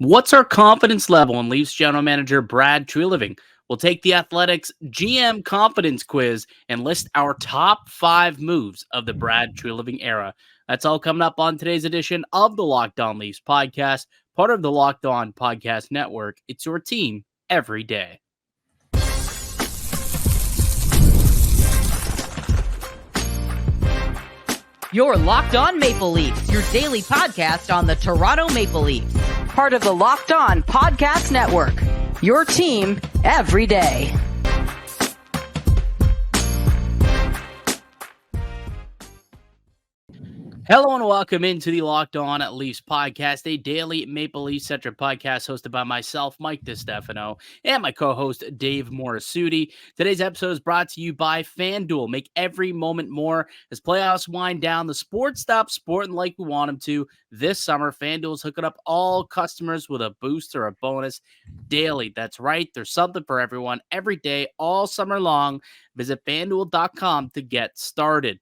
What's our confidence level? And Leafs general manager Brad Treliving will take the Athletics GM confidence quiz and list our top 5 moves of the Brad Treliving era. That's all coming up on today's edition of the Locked On Leafs podcast, part of the Locked On Podcast Network. It's your team every day. You're Locked On Maple Leafs, your daily podcast on the Toronto Maple Leafs. Part of the Locked On Podcast Network, your team every day. Hello and welcome into the Locked On Leafs podcast, a daily Maple Leaf-centric podcast hosted by myself, Mike DiStefano, and my co-host, Dave Morassutti. Today's episode is brought to you by FanDuel. Make every moment more as playoffs wind down. The sport stops sporting like we want them to. This summer, FanDuel is hooking up all customers with a boost or a bonus daily. That's right. There's something for everyone every day, all summer long. Visit FanDuel.com to get started.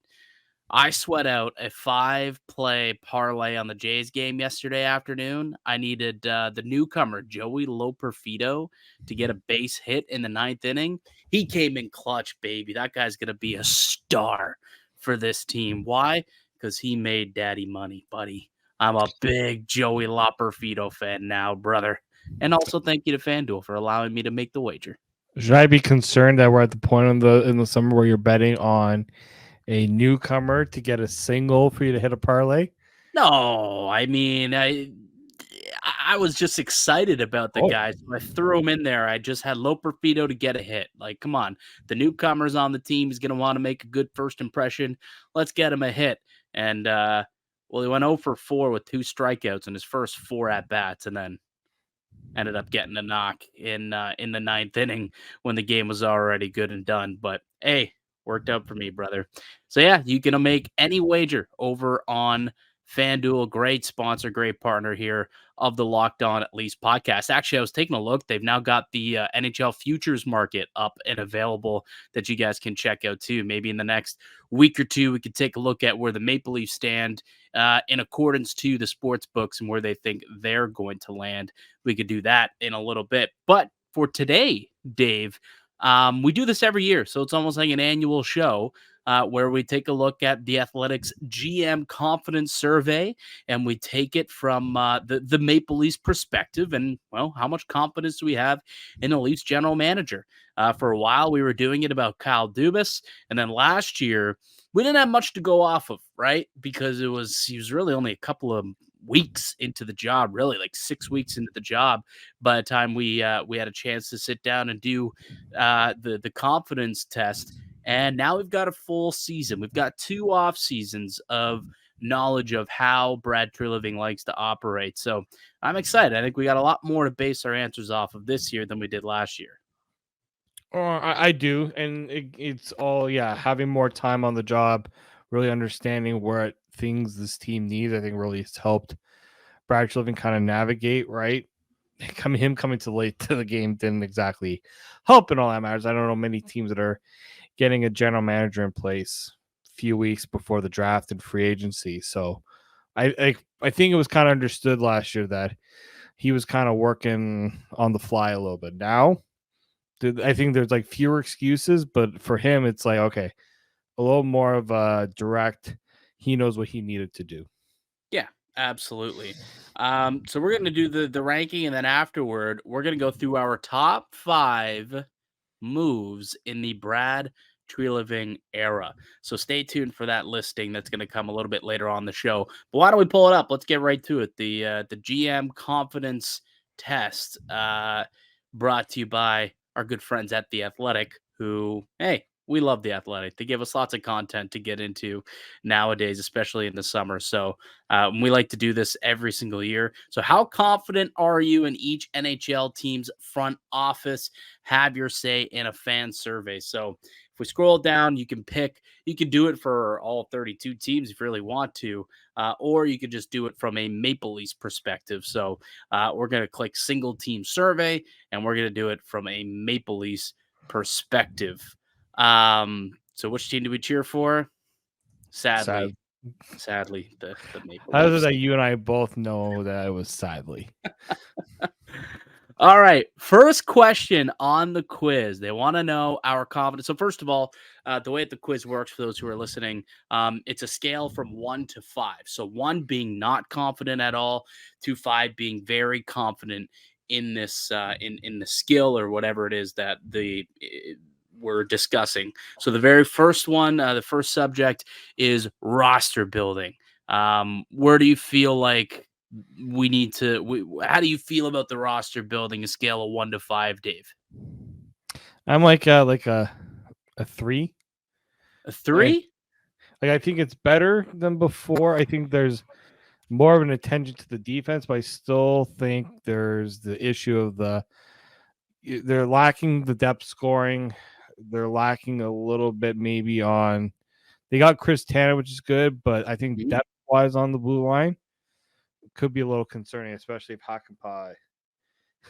I sweat out a 5-play parlay on the Jays game yesterday afternoon. I needed the newcomer, Joey Loperfido, to get a base hit in the 9th inning. He came in clutch, baby. That guy's going to be a star for this team. Why? Because he made daddy money, buddy. I'm a big Joey Loperfido fan now, brother. And also thank you to FanDuel for allowing me to make the wager. Should I be concerned that we're at the point in the summer where you're betting on a newcomer to get a single for you to hit a parlay? No, I mean, I was just excited about the guys. I threw him in there. I just had Loperfido to get a hit. Like, come on. The newcomer's on the team. He's going to want to make a good first impression. Let's get him a hit. And, well, he went 0 for 4 with 2 strikeouts in his first 4 at-bats and then ended up getting a knock in the 9th inning when the game was already good and done. But, hey, worked out for me, brother. So, yeah, you can make any wager over on FanDuel. Great sponsor, great partner here of the Locked On Leafs podcast. Actually, I was taking a look. They've now got the NHL futures market up and available that you guys can check out too. Maybe in the next week or two, we could take a look at where the Maple Leafs stand in accordance to the sports books and where they think they're going to land. We could do that in a little bit. But for today, Dave, we do this every year, so it's almost like an annual show where we take a look at the Athletics GM confidence survey, and we take it from the Maple Leafs perspective, and, well, how much confidence do we have in the Leafs general manager? For a while, we were doing it about Kyle Dubas, and then last year, we didn't have much to go off of, right? Because he was really only a couple of weeks into the job, really like 6 weeks into the job by the time we had a chance to sit down and do the confidence test. And now we've got a full season. We've got 2 off seasons of knowledge of how Brad Treliving likes to operate. So I'm excited. I think we got a lot more to base our answers off of this year than we did last year. I do. And it's all, having more time on the job, really understanding what things this team needs, I think really has helped Brad Treliving kind of navigate, right? Him coming too late to the game didn't exactly help in all that matters. I don't know many teams that are getting a general manager in place a few weeks before the draft and free agency. So I think it was kind of understood last year that he was kind of working on the fly a little bit. Now, I think there's like fewer excuses, but for him, it's like, okay, a little more of a direct, he knows what he needed to do. Yeah, absolutely. So we're going to do the ranking, and then afterward, we're going to go through our top 5 moves in the Brad Treliving era. So stay tuned for that listing that's going to come a little bit later on the show. But why don't we pull it up? Let's get right to it. The GM confidence test brought to you by our good friends at The Athletic, who, hey, we love The Athletic. They give us lots of content to get into nowadays, especially in the summer. So we like to do this every single year. So how confident are you in each NHL team's front office? Have your say in a fan survey. So if we scroll down, you can do it for all 32 teams if you really want to, or you could just do it from a Maple Leafs perspective. So we're going to click single team survey, and we're going to do it from a Maple Leafs perspective. So which team do we cheer for? Sadly, the Maple Leafs. How is it that you and I both know that it was sadly? All right. First question on the quiz. They want to know our confidence. So first of all, the way that the quiz works for those who are listening, it's a scale from 1 to 5. So 1 being not confident at all, to 5 being very confident in this in the skill or whatever it is that we're discussing. So the very first one, the first subject is roster building. Where do you feel like we need to how do you feel about the roster building, a scale of 1 to 5, Dave? I'm like a 3. A I 3? I think it's better than before. I think there's more of an attention to the defense, but I still think there's the issue of they're lacking the depth scoring. They're lacking a little bit maybe on. They got Chris Tanner, which is good, but I think Mhm. depth wise on the blue line could be a little concerning, especially if Hakanpää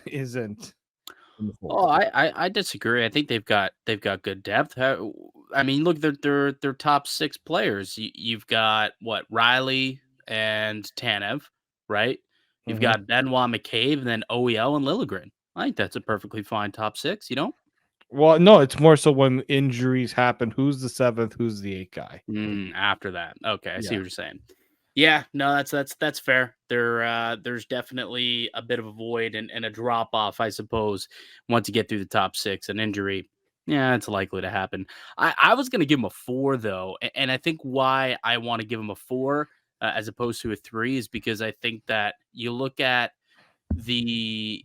isn't in the fold. Oh, I disagree. I think they've got good depth. I mean, look, they're top 6 players. You've got what, Riley and Tanev, right? You've Mhm. got Benoit McCabe and then OEL and Liljegren. I think that's a perfectly fine top 6, you know? Well, no, it's more so when injuries happen. Who's the 7th? Who's the 8th guy? After that. Okay, I see Yeah. what you're saying. Yeah, no, that's fair. There's definitely a bit of a void and a drop off, I suppose, once you get through the top 6. An injury, yeah, it's likely to happen. I was gonna give him a 4 though, and I think why I want to give him a 4 as opposed to a 3 is because I think that you look at the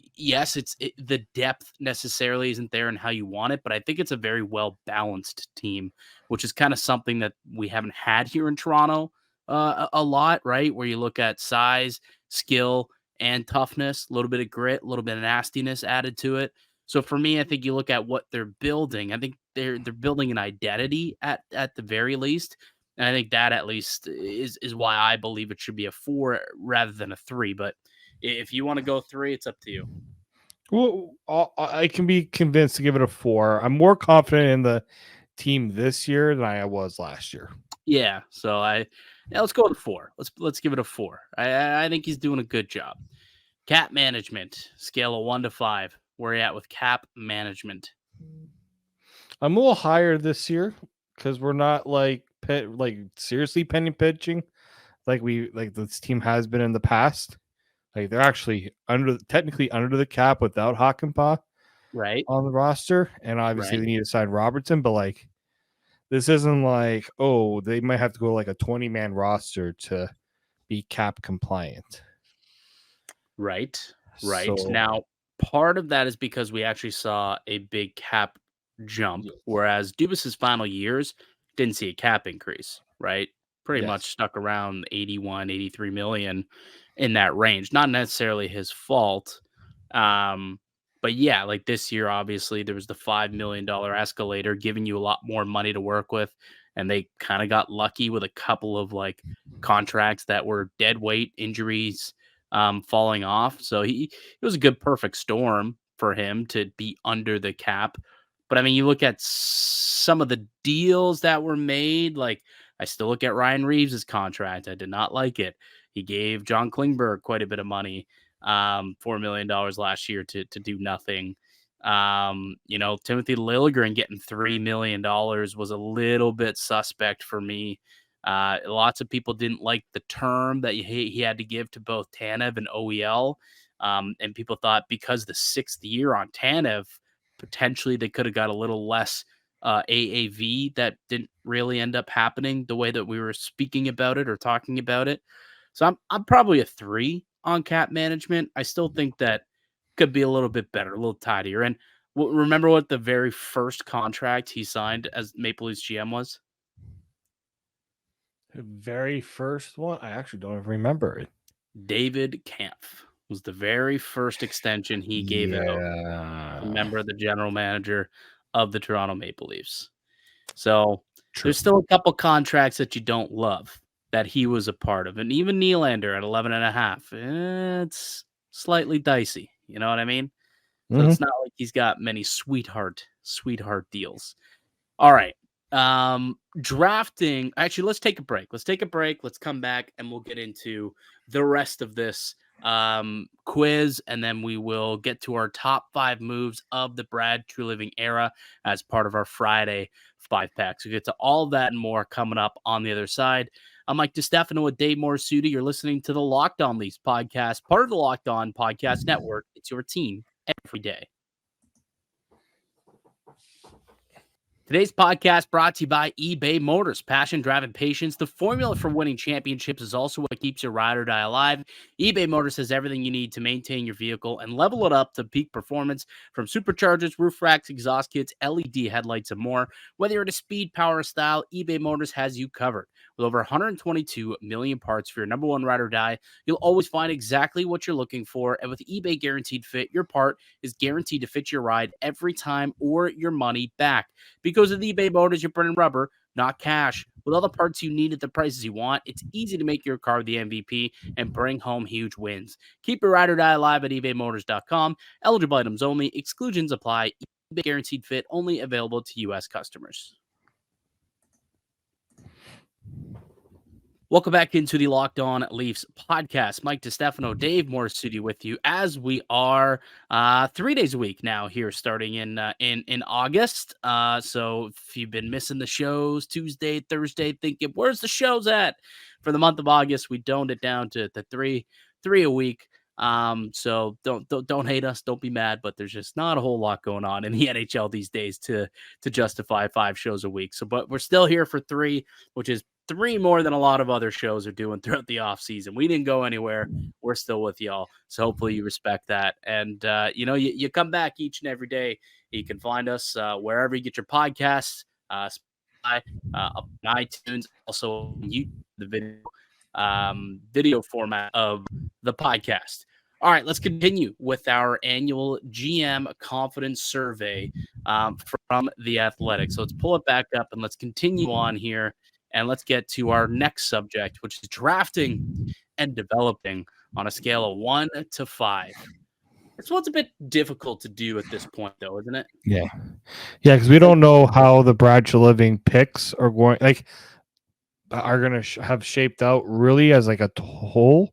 depth necessarily isn't there in how you want it, but I think it's a very well balanced team, which is kind of something that we haven't had here in Toronto a lot, right? Where you look at size, skill, and toughness, a little bit of grit, a little bit of nastiness added to it. So for me, I think you look at what they're building. I think they're building an identity at the very least. And I think that at least is why I believe it should be a 4 rather than a 3. But if you want to go 3, it's up to you. Well, I can be convinced to give it a 4. I'm more confident in the team this year than I was last year. Yeah. So let's go with 4. Let's give it a 4. I think he's doing a good job. Cap management, scale of 1 to 5. Where are you at with cap management? I'm a little higher this year because we're not like seriously penny pitching like this team has been in the past. Like they're actually technically under the cap without Hakanpää Right. on the roster, and obviously Right. they need to sign Robertson. But like this isn't like, oh, they might have to go like a 20-man roster to be cap compliant. Right. Right. So Now, part of that is because we actually saw a big cap jump, yes, whereas Dubas's final years didn't see a cap increase, right? Pretty much yes. stuck around 81, 83 million in that range. Not necessarily his fault. Um, but yeah, like this year, obviously, there was the $5 million escalator giving you a lot more money to work with. And they kind of got lucky with a couple of like contracts that were dead weight injuries falling off. So it was a good perfect storm for him to be under the cap. But I mean, you look at some of the deals that were made, like I still look at Ryan Reeves' contract. I did not like it. He gave John Klingberg quite a bit of money, $4 million last year to do nothing. Timothy Liljegren getting $3 million was a little bit suspect for me. Lots of people didn't like the term that he had to give to both Tanev and OEL. And people thought because the 6th year on Tanev, potentially they could have got a little less AAV. That didn't really end up happening the way that we were speaking about it or talking about it. So I'm probably a 3 on cap management. I still think that could be a little bit better, a little tidier. And remember what the very first contract he signed as Maple Leafs GM was? The very first one, I actually don't even remember it. David Kampf was the very first extension he gave out. Remember, the general manager of the Toronto Maple Leafs. So True. there's still a couple contracts that you don't love that he was a part of. And even Nylander at 11.5, it's slightly dicey. You know what I mean? So Mhm. it's not like he's got many sweetheart deals. All right. Drafting. Actually, let's take a break. Let's come back and we'll get into the rest of this quiz, and then we will get to our top 5 moves of the Brad Treliving era as part of our Friday 5-pack. So we get to all that and more coming up on the other side. I'm Mike DiStefano with Dave Morassutti. You're listening to the Locked On Leafs podcast, part of the Locked On Podcast Network. It's your team every day. Today's podcast brought to you by eBay Motors. Passion, drive, and patience. The formula for winning championships is also what keeps your ride or die alive. eBay Motors has everything you need to maintain your vehicle and level it up to peak performance, from superchargers, roof racks, exhaust kits, LED headlights, and more. Whether you're into speed, power, or style, eBay Motors has you covered. With over 122 million parts for your number one ride or die, you'll always find exactly what you're looking for. And with eBay Guaranteed Fit, your part is guaranteed to fit your ride every time or your money back. Because with eBay Motors, you're burning rubber, not cash. With all the parts you need at the prices you want, it's easy to make your car the MVP and bring home huge wins. Keep your ride or die alive at ebaymotors.com. Eligible items only. Exclusions apply. eBay Guaranteed Fit only available to U.S. customers. Welcome back into the Locked On Leafs podcast. Mike DiStefano, Dave Morassutti with you, as we are 3 days a week now here, starting in August. So if you've been missing the shows Tuesday, Thursday, thinking where's the shows at for the month of August, we doned it down to three a week. So don't hate us, don't be mad, but there's just not a whole lot going on in the NHL these days to justify 5 shows a week. So, but we're still here for 3, which is 3 more than a lot of other shows are doing throughout the off season. We didn't go anywhere. We're still with y'all. So hopefully you respect that. And, you come back each and every day. You can find us wherever you get your podcasts, Spotify, up on iTunes, also YouTube, the video format of the podcast. All right, let's continue with our annual GM confidence survey from The Athletic. So let's pull it back up and let's continue on here. And let's get to our next subject, which is drafting and developing on a scale of 1 to 5. This one's a bit difficult to do at this point, though, isn't it? Yeah, because we don't know how the Brad Treliving picks are going to have shaped out really as like a whole.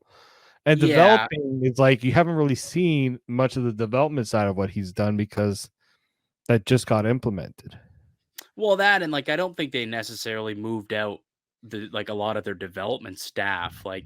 And developing is like you haven't really seen much of the development side of what he's done because that just got implemented. Well, that and I don't think they necessarily moved out a lot of their development staff. A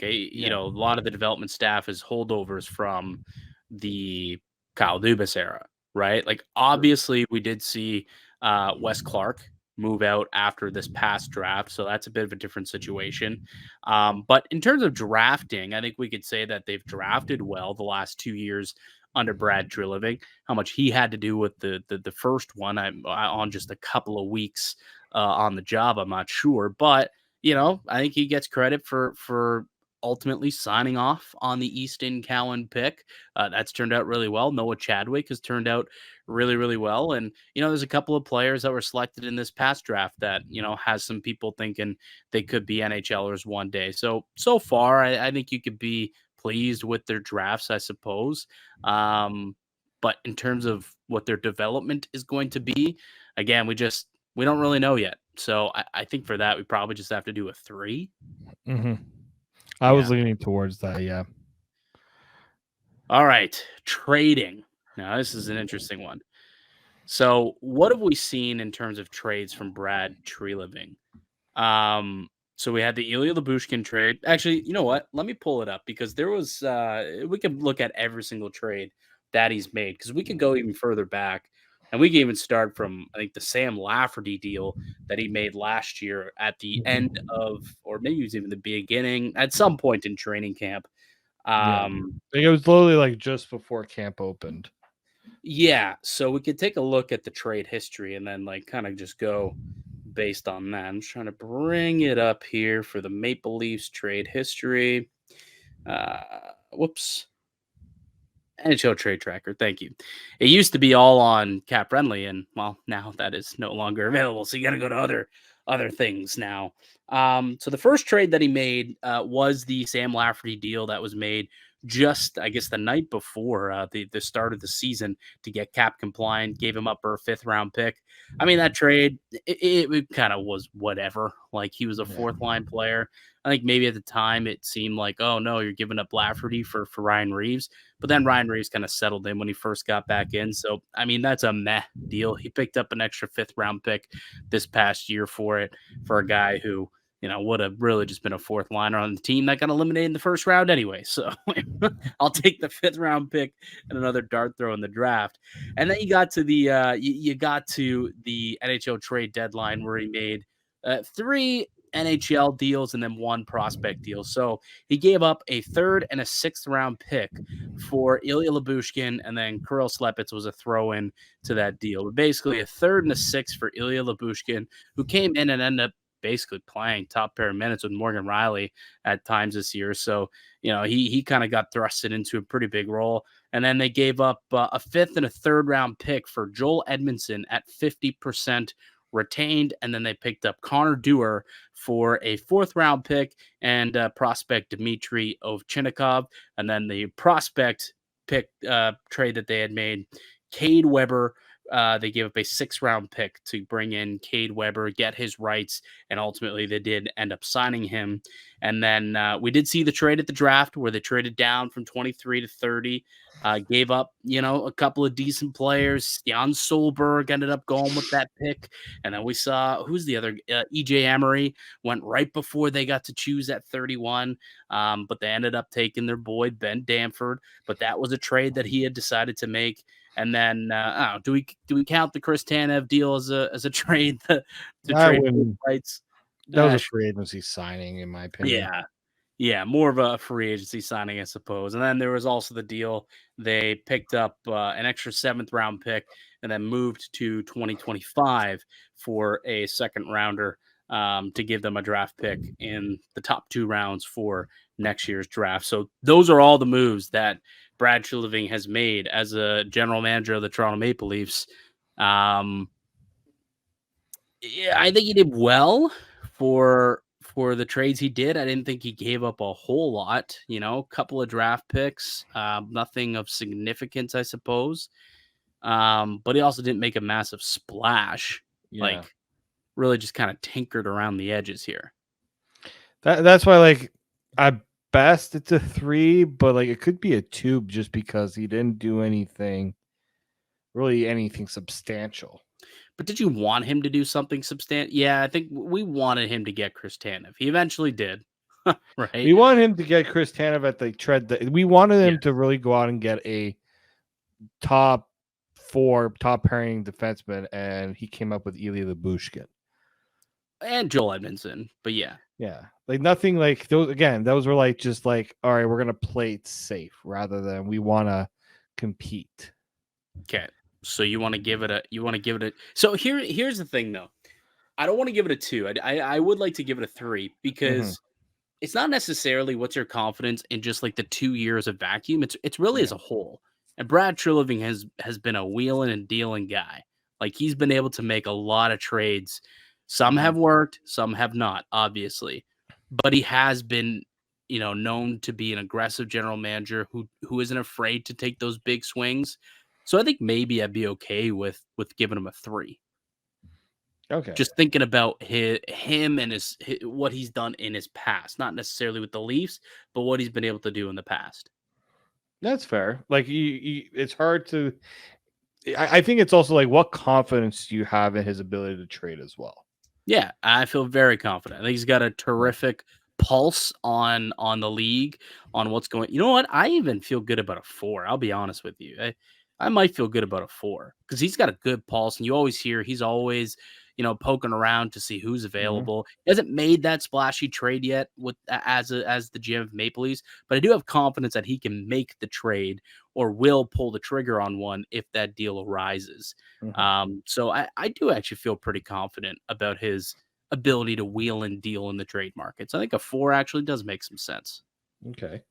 lot of the development staff is holdovers from the Kyle Dubas era, right? Obviously, we did see Wes Clark move out after this past draft, so that's a bit of a different situation. But in terms of drafting, I think we could say that they've drafted well the last 2 years under Brad Treliving. How much he had to do with the first one, on just a couple of weeks on the job, I'm not sure. But I think he gets credit for ultimately signing off on the Easton Cowan pick. That's turned out really well. Noah Chadwick has turned out really, really well. And, there's a couple of players that were selected in this past draft that, has some people thinking they could be NHLers one day. So far, I think you could be pleased with their drafts, I suppose. But in terms of what their development is going to be, again, we don't really know yet. So I think for that, we probably just have to do a 3. Mm-hmm. I was leaning towards that, yeah. All right, trading. Now, this is an interesting one. So what have we seen in terms of trades from Brad Treliving? So we had the Ilya Lyubushkin trade. Actually, you know what? Let me pull it up because there was we can look at every single trade that he's made because we could go even further back and we can even start from, I think, the Sam Lafferty deal that he made last year at the end of, or maybe it was even the beginning, at some point in training camp. It was literally just before camp opened. Yeah, so we could take a look at the trade history and then kind of just go based on that. I'm just trying to bring it up here for the Maple Leafs trade history. Whoops. NHL Trade Tracker. Thank you. It used to be all on Cap Friendly, and well, now that is no longer available. So you got to go to other things now. So the first trade that he made was the Sam Lafferty deal that was made just, I guess, the night before the start of the season to get cap compliant, gave him up for a 5th-round pick. I mean, that trade, it kind of was whatever. Like, he was a 4th-line player. I think maybe at the time it seemed like, oh, no, you're giving up Lafferty for Ryan Reeves. But then Ryan Reeves kind of settled in when he first got back in. So, I mean, that's a meh deal. He picked up an extra 5th-round pick this past year for it, for a guy who, would have really just been a 4th liner on the team that got eliminated in the first round anyway. So I'll take the 5th-round pick and another dart throw in the draft. And then you got to the you got to the NHL trade deadline where he made 3 NHL deals and then 1 prospect deal. So he gave up a 3rd and a 6th-round pick for Ilya Lyubushkin, and then Kirill Slepets was a throw-in to that deal. But basically a 3rd and a 6th for Ilya Lyubushkin, who came in and ended up basically playing top pair minutes with Morgan Rielly at times this year. So, he kind of got thrusted into a pretty big role. And then they gave up a 5th and a 3rd round pick for Joel Edmondson at 50% retained. And then they picked up Connor Dewar for a 4th round pick and prospect Dmitry Ovchinnikov. And then the prospect pick trade that they had made, Cade Weber. They gave up a 6th round pick to bring in Cade Weber, get his rights, and ultimately they did end up signing him. And then we did see the trade at the draft where they traded down from 23 to 30, gave up, a couple of decent players. Jan Solberg ended up going with that pick. And then we saw, who's the other? EJ Emery went right before they got to choose at 31, but they ended up taking their boy, Ben Danford. But that was a trade that he had decided to make. And then, do we count the Chris Tanev deal as a trade to trade rights? That was a free agency signing, in my opinion. Yeah, more of a free agency signing, I suppose. And then there was also the deal they picked up an extra 7th round pick and then moved to 2025 for a 2nd rounder to give them a draft pick in the top 2 rounds for next year's draft. So those are all the moves that Brad Treliving has made as a general manager of the Toronto Maple Leafs. I think he did well for the trades he did. I didn't think he gave up a whole lot, a couple of draft picks, nothing of significance, I suppose. But he also didn't make a massive splash, like really just kind of tinkered around the edges here. That's why, at best it's a 3, but it could be a 2 just because he didn't do anything substantial. But did you want him to do something substantial? Yeah, I think we wanted him to get Chris Tanev. He eventually did. Right. We wanted him to get Chris Tanev at the trade. We wanted him to really go out and get a top 4, top pairing defenseman, and he came up with Ilya Lyubushkin. And Joel Edmondson, but yeah. Nothing like those. Again, those were all right, we're gonna play it safe rather than we want to compete. Okay, so you want to give it a. So here's the thing, though. I don't want to give it a 2. I would like to give it a 3 because it's not necessarily what's your confidence in just the 2 years of vacuum. It's really as a whole. And Brad Treliving has been a wheeling and dealing guy. He's been able to make a lot of trades. Some have worked, some have not, obviously. But he has been, known to be an aggressive general manager who isn't afraid to take those big swings. So I think maybe I'd be okay with giving him a 3. Okay. Just thinking about him and his what he's done in his past, not necessarily with the Leafs, but what he's been able to do in the past. That's fair. It's hard to. I think it's also what confidence do you have in his ability to trade as well? Yeah, I feel very confident. I think he's got a terrific pulse on the league, on what's going. You know what? I even feel good about a 4. I'll be honest with you. I might feel good about a 4 because he's got a good pulse, and you always hear he's always poking around to see who's available. He hasn't made that splashy trade yet with as the GM of Maple Leafs, but I do have confidence that he can make the trade or will pull the trigger on one if that deal arises. So I do actually feel pretty confident about his ability to wheel and deal in the trade markets. I think a 4 actually does make some sense. Okay.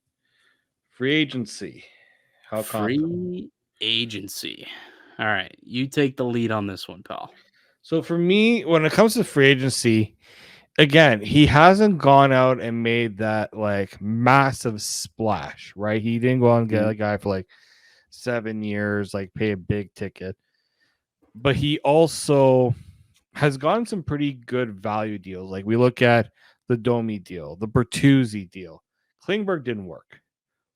Free agency. How Free agency. All right. You take the lead on this one, pal. So for me, when it comes to free agency, again, he hasn't gone out and made that like massive splash, right? He didn't go out and get a guy for like 7 years, like pay a big ticket. But he also has gotten some pretty good value deals. Like we look at the Domi deal, the Bertuzzi deal. Klingberg didn't work.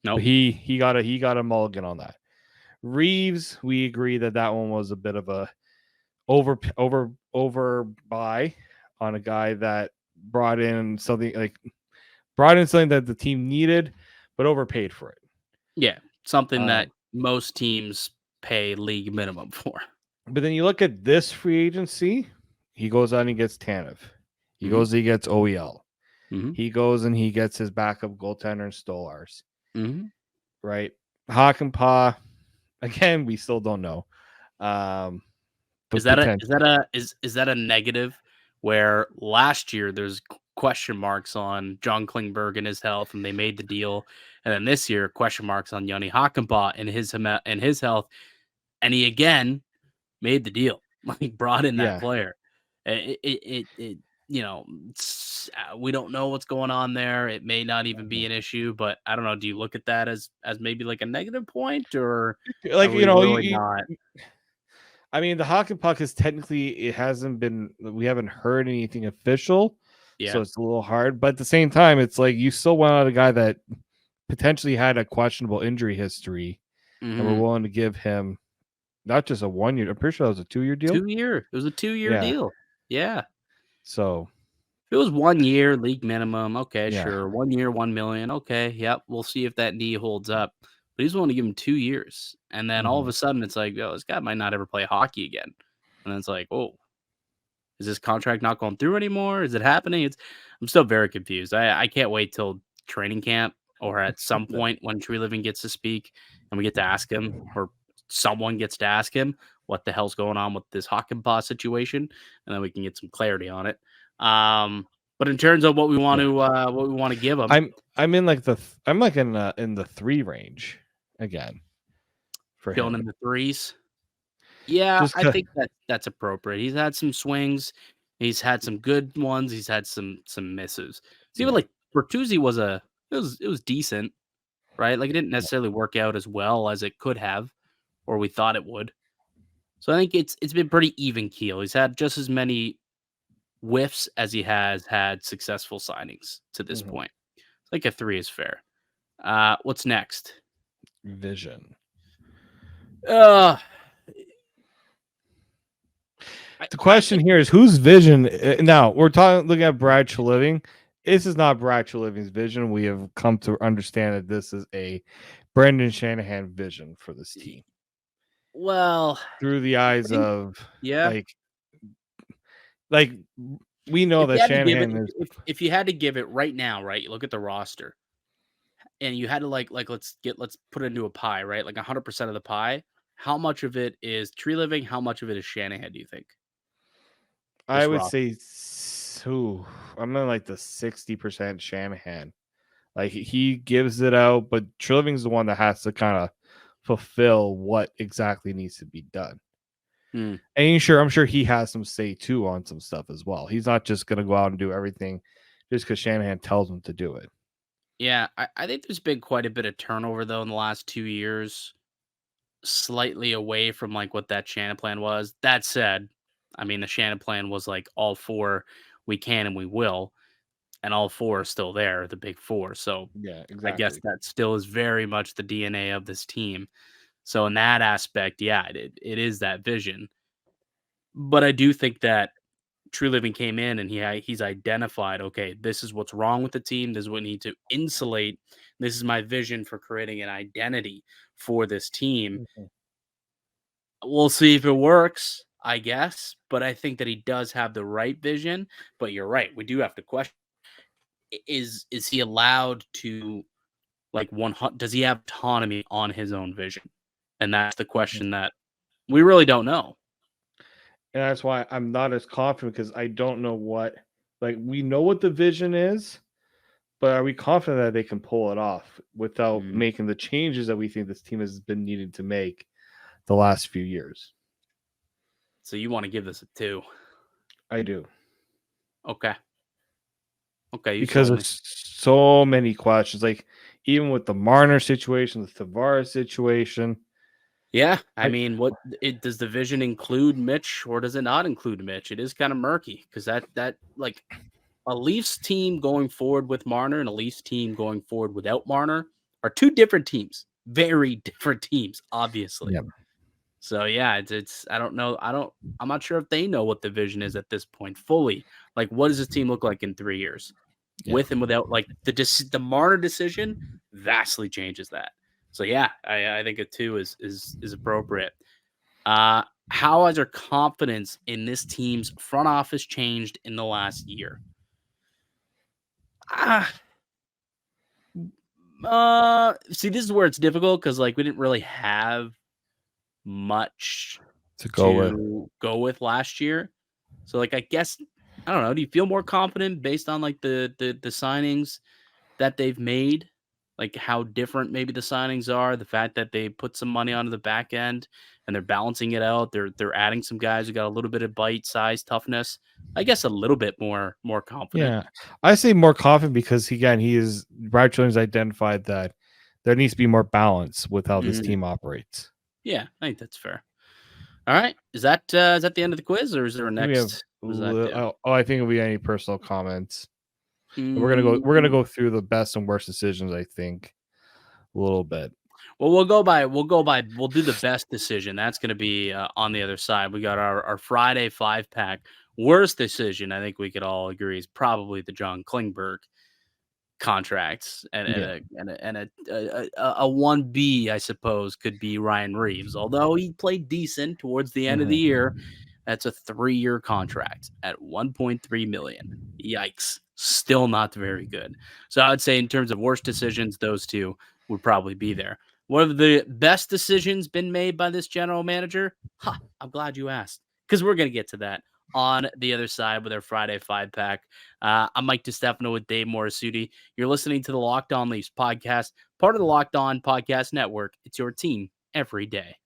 No, But he got a mulligan on that. Reeves, we agree that one was a bit of a over buy on a guy that brought in something that the team needed, but overpaid for it. Yeah, something that most teams pay league minimum for. But then you look at this free agency, he goes out and he gets Tanev. He goes and he gets OEL. He goes and he gets his backup goaltender and Stolars. Right? Hakanpää, again, we still don't know. Is that a negative where last year there's question marks on John Klingberg and his health, and they made the deal, and then this year question marks on Joni Hakanpää and his health, and he again made the deal, like brought in that player. It we don't know what's going on there. It may not even be an issue, but I don't know. Do you look at that as maybe like a negative point, or like not? I mean, the Hakanpää is technically we haven't heard anything official, so it's a little hard. But at the same time, it's like you still went out a guy that potentially had a questionable injury history, and we're willing to give him not just a 1 year. I'm pretty sure that was a 2-year deal. 2 year. It was a 2-year deal. Yeah. So if it was 1 year league minimum, okay, sure. 1 year, 1 million. Okay. Yep. We'll see if that knee holds up. But he's willing to give him 2 years. And then all of a sudden it's like, this guy might not ever play hockey again. And then it's like, oh, is this contract not going through anymore? Is it happening? I'm still very confused. I can't wait till training camp or at some point when Treliving gets to speak and we get to ask him, or someone gets to ask him what the hell's going on with this Hakanpää situation, and then we can get some clarity on it. But in terms of what we want to give him, I'm in like in the 3 range again for feeling him. in the 3s. Yeah, I think that's appropriate. He's had some swings, he's had some good ones, he's had some misses. So even like Bertuzzi it was decent, right? Like it didn't necessarily work out as well as it could have, or we thought it would. So I think it's been pretty even keel. He's had just as many whiffs as he has had successful signings to this point. It's like a 3 is fair. What's next? Vision. The question here is whose vision? Now we're looking at Brad Treliving. This is not Brad Treliving's vision. We have come to understand that this is a Brendan Shanahan vision for this team. Well, through the eyes of like we know that Shanahan if you had to give it right now, right? You look at the roster, and you had to like let's put it into a pie, right? Like 100% of the pie. How much of it is Treliving? How much of it is Shanahan? Do you think? I would say, I'm in like the 60% Shanahan. Like he gives it out, but Treliving's the one that has to kind of fulfill what exactly needs to be done. And I'm sure he has some say too on some stuff as well. He's not just going to go out and do everything just because Shanahan tells him to do it. Yeah, I think there's been quite a bit of turnover though in the last 2 years, slightly away from like what that Shanahan plan was. That said, I mean the Shanahan plan was like all 4 we can and we will, and all 4 are still there, the big 4. So yeah, exactly. I guess that still is very much the DNA of this team. So in that aspect, yeah, it is that vision. But I do think that Treliving came in and he's identified, okay, this is what's wrong with the team. This is what we need to insulate. This is my vision for creating an identity for this team. We'll see if it works, I guess. But I think that he does have the right vision. But you're right. We do have to question, is he allowed to does he have autonomy on his own vision? And that's the question that we really don't know. And that's why I'm not as confident, because I don't know we know what the vision is, but are we confident that they can pull it off without making the changes that we think this team has been needing to make the last few years? So you want to give this a 2? I do. Okay. Okay, because there's so many questions. Like even with the Marner situation, the Tavares situation. Yeah, I mean, does the vision include Mitch or does it not include Mitch? It is kind of murky because that like a Leafs team going forward with Marner and a Leafs team going forward without Marner are two different teams, very different teams, obviously. Yeah. So yeah, it's I don't know. I'm not sure if they know what the vision is at this point fully. Like, what does this team look like in 3 years? Yeah. With and without, like the Marner decision vastly changes that. So yeah, I think a 2 is appropriate. How has our confidence in this team's front office changed in the last year? Ah, see, this is where it's difficult because like we didn't really have much To go with last year. So like I guess I don't know. Do you feel more confident based on like the signings that they've made? Like how different maybe the signings are, the fact that they put some money onto the back end and they're balancing it out. They're adding some guys who got a little bit of bite size toughness. I guess a little bit more confident. Yeah, I say more confident because Brad Treliving's identified that there needs to be more balance with how this Mhm. team operates. Yeah, I think that's fair. All right. Is that the end of the quiz or is there a We have next? What does that do? I think it'll be any personal comments. And Mm, we're gonna go through the best and worst decisions, I think, a little bit. Well, we'll do the best decision. That's going to be on the other side. We got our Friday 5-pack. Worst decision, I think we could all agree, is probably the John Klingberg contracts and Yeah. a 1B, I suppose, could be Ryan Reeves. Although he played decent towards the end of the Mhm. year, that's a 3-year contract at 1.3 million. Yikes. Still not very good. So I would say in terms of worst decisions, those two would probably be there. What have the best decisions been made by this general manager? I'm glad you asked because we're going to get to that on the other side with our Friday 5-pack. I'm Mike DiStefano with Dave Morassutti. You're listening to the Locked On Leafs podcast, part of the Locked On Podcast Network. It's your team every day.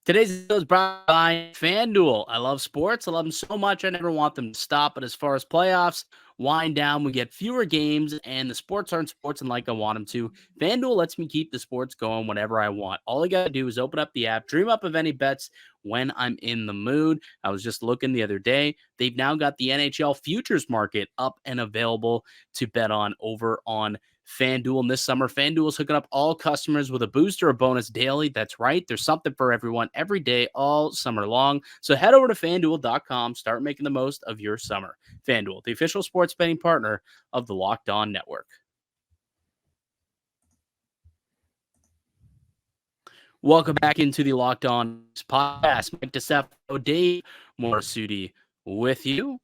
Today's episode is brought by FanDuel. I love sports. I love them so much. I never want them to stop. But as far as playoffs wind down, we get fewer games, and the sports aren't sports and like I want them to. FanDuel lets me keep the sports going whenever I want. All I got to do is open up the app, dream up of any bets when I'm in the mood. I was just looking the other day. They've now got the NHL futures market up and available to bet on over on FanDuel. And this summer, FanDuel is hooking up all customers with a boost or a bonus daily. That's right. There's something for everyone every day, all summer long. So head over to FanDuel.com. Start making the most of your summer. FanDuel, the official sports betting partner of the Locked On Network. Welcome back into the Locked On podcast. Mike DiStefano, Dave Morassutti with you.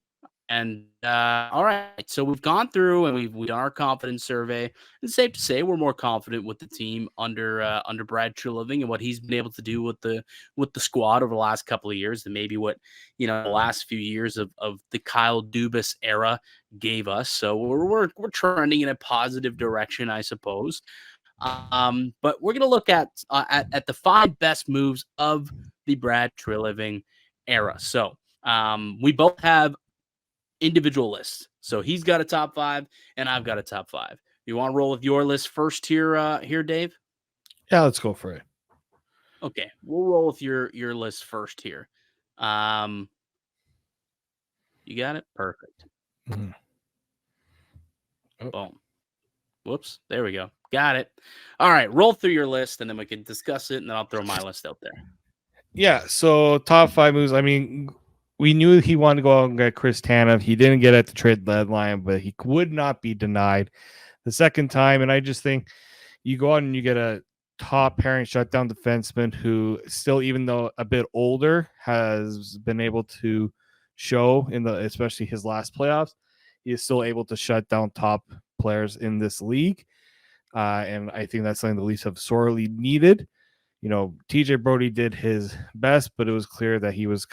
And all right, so we've gone through and we've done our confidence survey. It's safe to say we're more confident with the team under Brad Treliving and what he's been able to do with the squad over the last couple of years than maybe what the last few years of the Kyle Dubas era gave us. So we're trending in a positive direction, I suppose. But we're gonna look at the 5 best moves of the Brad Treliving era. So we both have individual lists. So he's got a top 5 and I've got a top 5. You want to roll with your list first here, Dave? Yeah, let's go for it. Okay, we'll roll with your list first here. You got it? Perfect. Mm-hmm. Oh. Boom. Whoops. There we go. Got it. All right, roll through your list and then we can discuss it and then I'll throw my list out there. Yeah, so top 5 moves. I mean, we knew he wanted to go out and get Chris Tanev. He didn't get at the trade deadline, but he would not be denied the second time. And I just think you go out and you get a top pairing shutdown defenseman who still, even though a bit older, has been able to show especially his last playoffs, he is still able to shut down top players in this league. And I think that's something the Leafs have sorely needed. TJ Brody did his best, but it was clear that he was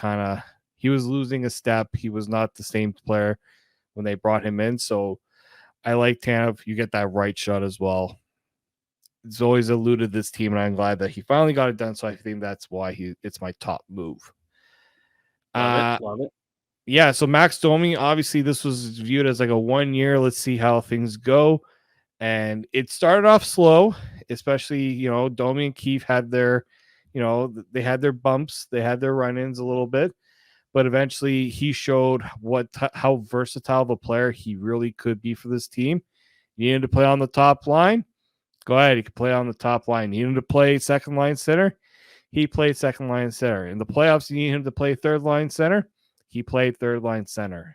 losing a step. He was not the same player when they brought him in. So I like Tanev. You get that right shot as well. It's always eluded this team, and I'm glad that he finally got it done. So I think that's why it's my top move. Love it. Yeah, so Max Domi, obviously this was viewed as like a 1 year. Let's see how things go. And it started off slow, especially, Domi and Keefe had their, they had their bumps, they had their run-ins a little bit, but eventually he showed how versatile of a player he really could be for this team. You needed to play on the top line. Go ahead, he could play on the top line. You needed to play second line center. He played second line center. In the playoffs, you need him to play third line center. He played third line center.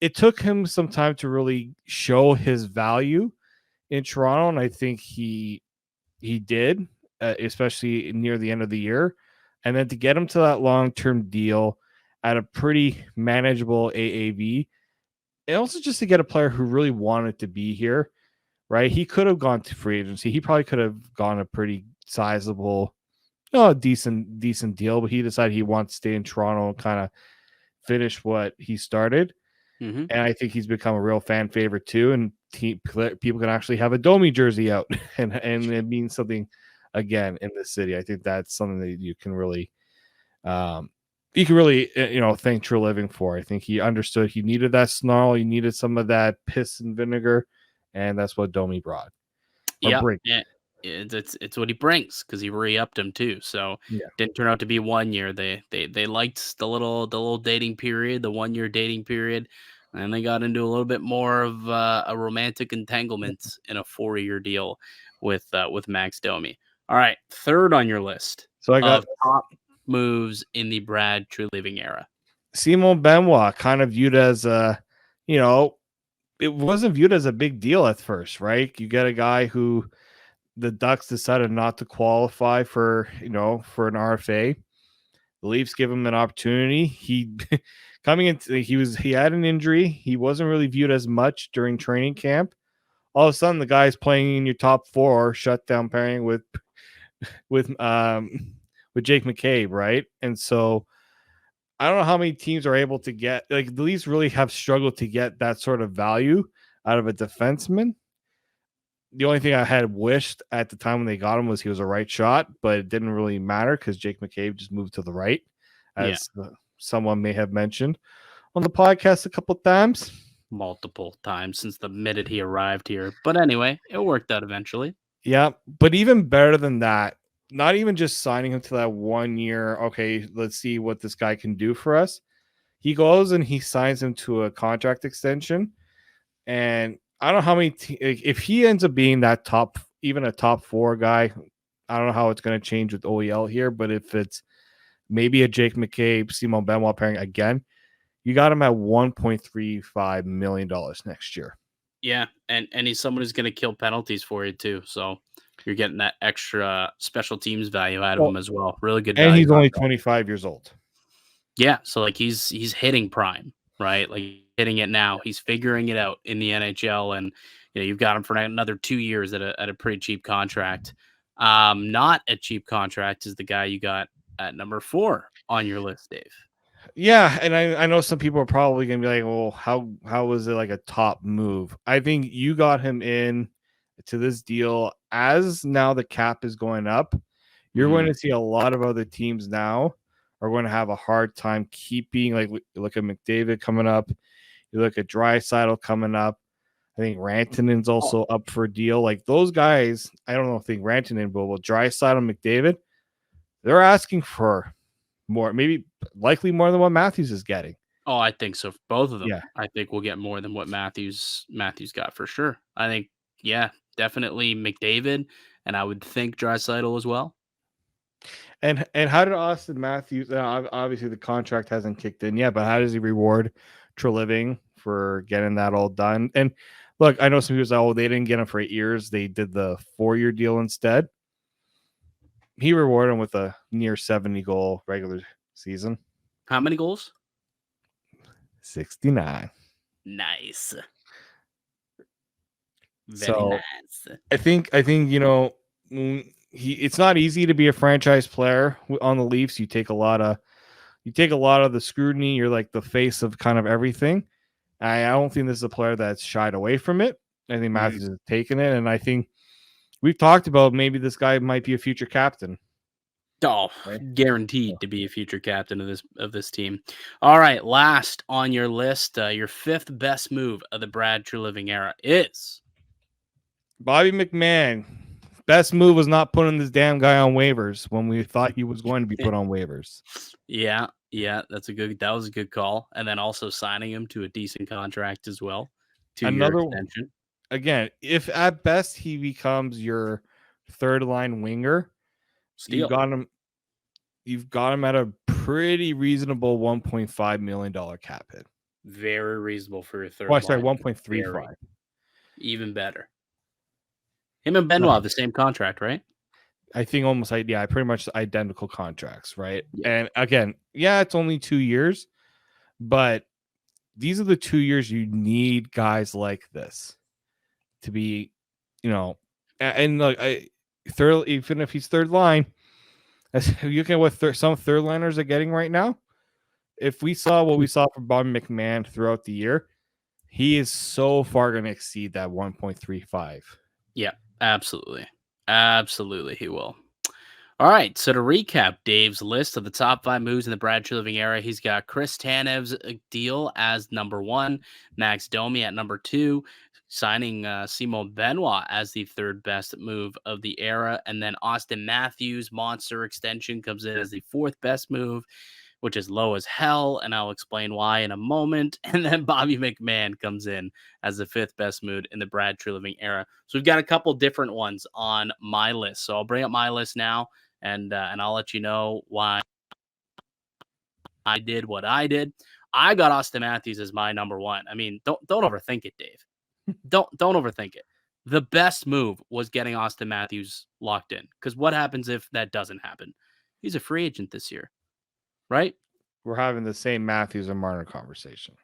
It took him some time to really show his value in Toronto, and I think he did, especially near the end of the year. And then to get him to that long-term deal at a pretty manageable AAV, and also just to get a player who really wanted to be here, right? He could have gone to free agency. He probably could have gone a pretty sizable, decent deal, but he decided he wants to stay in Toronto and kind of finish what he started. Mm-hmm. And I think he's become a real fan favorite too. And people can actually have a Domi jersey out, and it means something again in the city. I think that's something that you can really, thank Treliving for. I think he understood he needed that snarl, he needed some of that piss and vinegar, and that's what Domi brought. Yeah, it's what he brings because he re-upped him too. So didn't turn out to be 1 year. They liked the little dating period, the 1 year dating period, and they got into a little bit more of a romantic entanglement in a 4-year deal with Max Domi. All right, third on your list. So I got top moves in the Brad Treliving era. Simon Benoit, kind of viewed as it wasn't viewed as a big deal at first, right? You get a guy who the Ducks decided not to qualify for an RFA. The Leafs give him an opportunity. He he had an injury. He wasn't really viewed as much during training camp. All of a sudden, the guy's playing in your top 4 shutdown pairing with Jake McCabe, right? And so I don't know how many teams are able to get, the Leafs really have struggled to get that sort of value out of a defenseman. The only thing I had wished at the time when they got him was he was a right shot, but it didn't really matter because Jake McCabe just moved to the right, as someone may have mentioned on the podcast a couple times. Multiple times since the minute he arrived here. But anyway, it worked out eventually. Yeah, but even better than that, not even just signing him to that 1 year, okay, let's see what this guy can do for us. He goes and he signs him to a contract extension, and I don't know how many if he ends up being that even a top 4 guy, I don't know how it's going to change with OEL here, but if it's maybe a Jake McCabe, Simon Benoit pairing again, you got him at $1.35 million next year. Yeah, and he's someone who's going to kill penalties for you too, so you're getting that extra special teams value out of him as well. Really good value. And he's only 25 years old. Yeah, so he's hitting prime, right? Hitting it now. He's figuring it out in the NHL, and you've got him for another 2 years at a pretty cheap contract. Not a cheap contract is the guy you got at number 4 on your list, Dave. Yeah, and I know some people are probably going to be like, well, how was it like a top move? I think you got him in to this deal as now the cap is going up. You're going to see a lot of other teams now are going to have a hard time keeping, you look at McDavid coming up. You look at Draisaitl coming up. I think Rantanen's also up for a deal. Those guys, I don't know if Rantanen, but Draisaitl, McDavid, they're asking for more, likely more than what Matthews is getting. Oh, I think so. Both of them. Yeah. I think we'll get more than what Matthews got for sure. I think, definitely McDavid, and I would think Draisaitl as well. And how did Austin Matthews? Obviously, the contract hasn't kicked in yet, but how does he reward Treliving for getting that all done? And look, I know some people say, they didn't get him for 8 years; they did the 4-year deal instead. He rewarded him with a near 70-goal regular season. How many goals? 69. Nice. Very nice. I think it's not easy to be a franchise player on the Leafs. You take a lot of the scrutiny. You're like the face of kind of everything. I don't think this is a player that's shied away from it. I think Matthews has taken it, and I think we've talked about maybe this guy might be a future captain. Oh, right? guaranteed to be a future captain of this team. All right, last on your list, your fifth best move of the Brad Treliving era is Bobby McMahon. Best move was not putting this damn guy on waivers when we thought he was going to be put on waivers. yeah, that was a good call, and then also signing him to a decent contract as well, 2-year Another extension. again, if at best he becomes your third line winger, Steal. you've got him at a pretty reasonable $1.5 million cap hit. Very reasonable for your third Oh, line. sorry, 1.35. Even better. Him and Benoit have the same contract, right? I think almost pretty much identical contracts, right? Yeah. And again, it's only 2 years, but these are the 2 years you need guys like this to be, and like third, even if he's third line, you can what some third liners are getting right now. If we saw what we saw from Bobby McMahon throughout the year, he is so far going to exceed that 1.35. Yeah, absolutely. Absolutely, he will. All right, so to recap Dave's list of the top 5 moves in the Brad Treliving era, he's got Chris Tanev's deal as number 1, Max Domi at number 2, signing Simon Benoit as the third best move of the era, and then Austin Matthews' monster extension comes in as the fourth best move, which is low as hell, and I'll explain why in a moment. And then Bobby McMahon comes in as the fifth best move in the Brad Treliving era. So we've got a couple different ones on my list. So I'll bring up my list now, and I'll let you know why I did what I did. I got Austin Matthews as my number 1. I mean, don't overthink it, Dave. Don't overthink it. The best move was getting Austin Matthews locked in, because what happens if that doesn't happen? He's a free agent this year. Right? We're having the same Matthews and Marner conversation.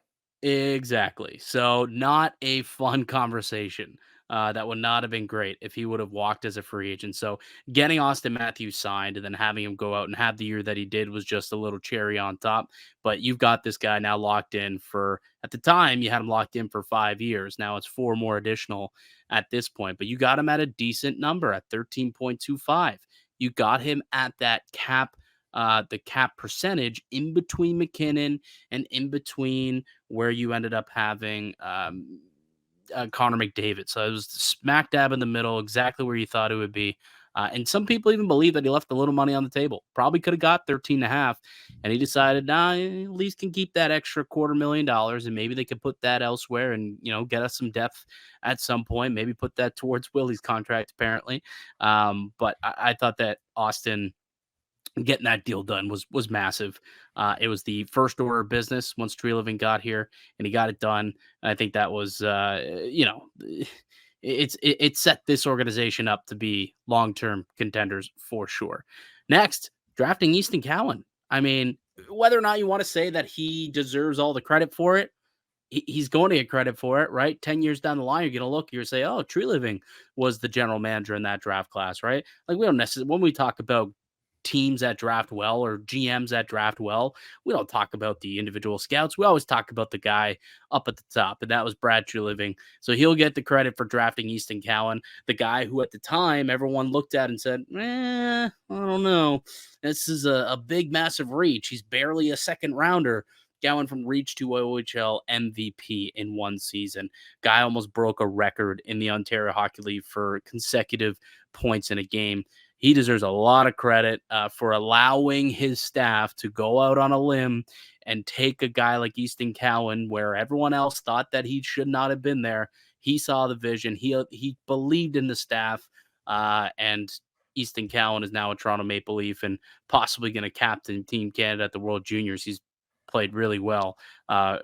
Exactly. So not a fun conversation. That would not have been great if he would have walked as a free agent. So getting Austin Matthews signed and then having him go out and have the year that he did was just a little cherry on top. But you've got this guy now locked in for, at the time, you had him locked in for 5 years. Now it's 4 more additional at this point. But you got him at a decent number at 13.25. You got him at that cap. The cap percentage in between McKinnon and in between where you ended up having Connor McDavid. So it was smack dab in the middle, exactly where you thought it would be. And some people even believe that he left a little money on the table. Probably could have got 13.5, and he decided, at least can keep that extra $250,000, and maybe they could put that elsewhere and, get us some depth at some point. Maybe put that towards Willie's contract, apparently. But I thought that Austin getting that deal done was massive. It was the first order of business once Treliving got here, and he got it done. And I think that was, it set this organization up to be long-term contenders for sure. Next, drafting Easton Cowan. I mean, whether or not you want to say that he deserves all the credit for it, he's going to get credit for it, right? 10 years down the line, you're going to look, you're going to say, oh, Treliving was the general manager in that draft class, right? Like, we don't necessarily, when we talk about teams that draft well or GMs that draft well, we don't talk about the individual scouts. We always talk about the guy up at the top, and that was Brad Treliving. So he'll get the credit for drafting Easton Cowan, the guy who at the time everyone looked at and said, I don't know. This is a big, massive reach. He's barely a second rounder. Cowan from reach to OHL MVP in one season. Guy almost broke a record in the Ontario Hockey League for consecutive points in a game. He deserves a lot of credit for allowing his staff to go out on a limb and take a guy like Easton Cowan, where everyone else thought that he should not have been there. He saw the vision. He believed in the staff, and Easton Cowan is now a Toronto Maple Leaf and possibly going to captain Team Canada at the World Juniors. He's played really well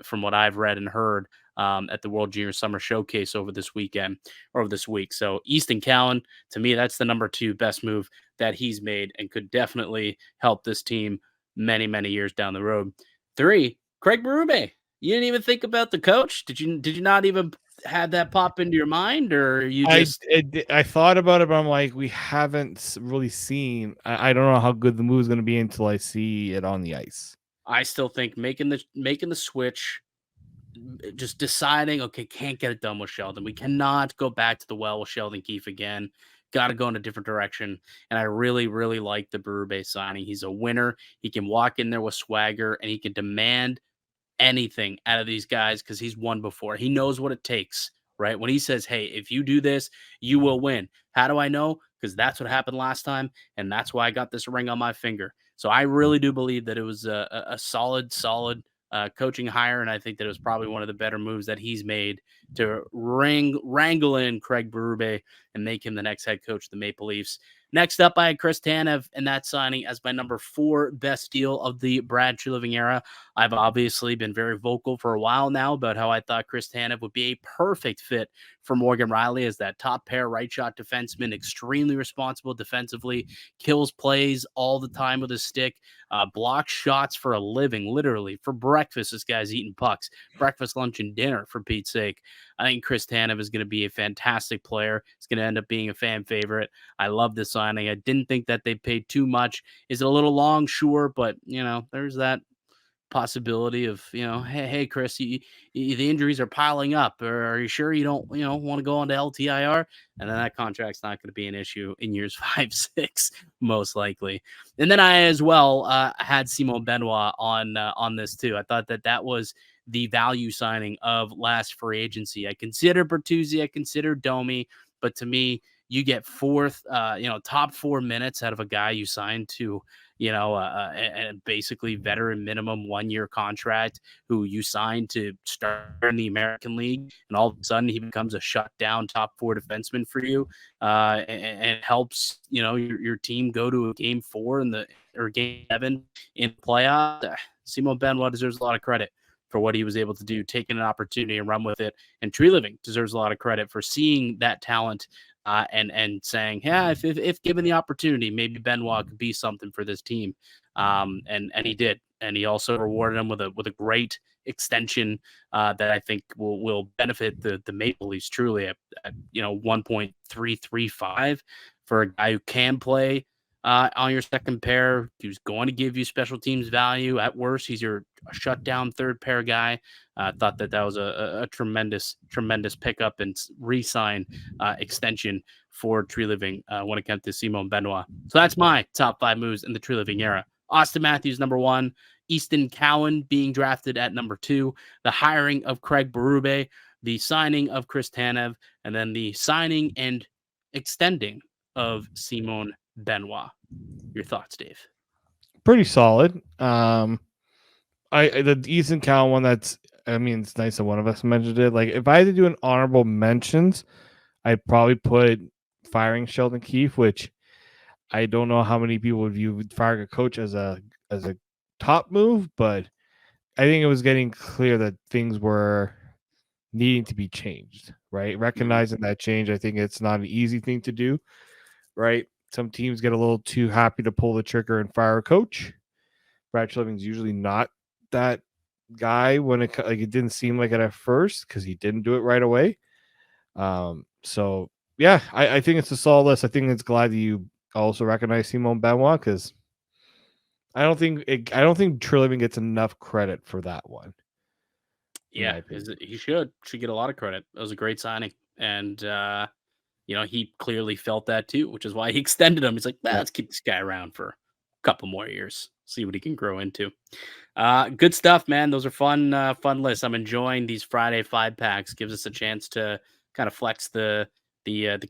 from what I've read and heard at the World Junior Summer Showcase over this week. So Easton Cowan, to me, that's the number 2 best move that he's made and could definitely help this team many, many years down the road. 3, Craig Berube. You didn't even think about the coach? Did you not even have that pop into your mind, or you just? I thought about it, but I'm like, we haven't really seen. I don't know how good the move is going to be until I see it on the ice. I still think making the switch, just deciding, okay, can't get it done with Sheldon. We cannot go back to the well with Sheldon Keefe again. got to go in a different direction. And I really, really like the Berube signing. He's a winner. He can walk in there with swagger, and he can demand anything out of these guys because he's won before. He knows what it takes, right? When he says, hey, if you do this, you will win. How do I know? Because that's what happened last time, and that's why I got this ring on my finger. So I really do believe that it was a solid, coaching hire, and I think that it was probably one of the better moves that he's made to wrangle in Craig Berube and make him the next head coach of the Maple Leafs. Next up, I had Chris Tanev in that signing as my number 4 best deal of the Brad Treliving era. I've obviously been very vocal for a while now about how I thought Chris Tanev would be a perfect fit for Morgan Rielly as that top pair right shot defenseman, extremely responsible defensively, kills plays all the time with his stick, blocks shots for a living, literally. For breakfast, this guy's eating pucks. Breakfast, lunch, and dinner, for Pete's sake. I think Chris Tanev is going to be a fantastic player. He's going to end up being a fan favorite. I love this signing. I didn't think that they paid too much. Is it a little long? Sure, but, there's that possibility of, hey, Chris, the injuries are piling up. Or are you sure you don't, want to go on to LTIR? And then that contract's not going to be an issue in years 5, 6, most likely. And then I as well had Simon Benoit on this too. I thought that was the value signing of last free agency. I consider Bertuzzi, I consider Domi, but to me, you get top 4 minutes out of a guy you signed to, and basically veteran minimum 1-year contract who you signed to start in the American League. And all of a sudden he becomes a shutdown top 4 defenseman for you. And helps, your team go to a game 4 or game 7 in the playoffs. Simon Benoit deserves a lot of credit for what he was able to do, taking an opportunity and run with it. And Treliving deserves a lot of credit for seeing that talent and saying, yeah, if given the opportunity, maybe Benoit could be something for this team. And he did. And he also rewarded him with a great extension that I think will benefit the Maple Leafs truly at 1.335 for a guy who can play on your second pair. He's going to give you special teams value. At worst, he's your shutdown third pair guy. Thought that was a tremendous pickup and re-sign extension for Treliving when it comes to Simon Benoit. So that's my top 5 moves in the Treliving era. Austin Matthews, number 1. Easton Cowan being drafted at number 2. The hiring of Craig Berube. The signing of Chris Tanev. And then the signing and extending of Simon Benoit. Your thoughts, Dave? Pretty solid. The Easton Cowan one, it's nice that one of us mentioned it. Like, if I had to do an honorable mentions, I'd probably put firing Sheldon Keefe, which I don't know how many people would view firing a coach as a top move, but I think it was getting clear that things were needing to be changed, right? Recognizing that change, I think it's not an easy thing to do, right? Some teams get a little too happy to pull the trigger and fire a coach. Brad Treliving's usually not that guy when it didn't seem like it at first because he didn't do it right away. So yeah, I think it's a solid list. I think it's glad that you also recognize Simon Benoit because I don't think Treliving gets enough credit for that one. Yeah, he should get a lot of credit. That was a great signing, and he clearly felt that too, which is why he extended him. He's like, let's keep this guy around for a couple more years, see what he can grow into. Good stuff, man. Those are fun lists. I'm enjoying these Friday 5-packs. Gives us a chance to kind of flex the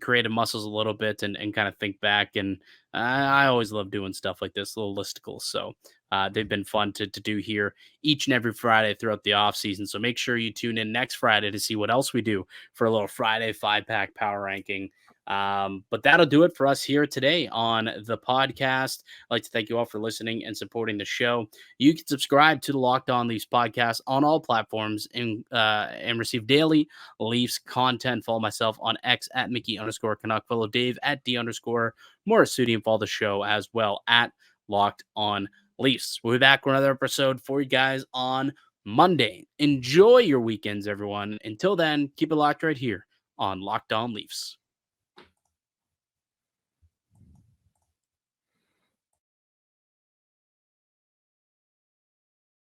creative muscles a little bit and kind of think back. And I always love doing stuff like this, little listicles. So they've been fun to do here each and every Friday throughout the off season. So make sure you tune in next Friday to see what else we do for a little Friday 5-pack power ranking. But that'll do it for us here today on the podcast. I'd like to thank you all for listening and supporting the show. You can subscribe to the Locked On Leafs podcast on all platforms and receive daily Leafs content. Follow myself on X at Mickey_Canuck. Follow Dave at D_Morassutti, and follow the show as well at Locked On Leafs. We'll be back with another episode for you guys on Monday. Enjoy your weekends, everyone. Until then, keep it locked right here on Locked On Leafs.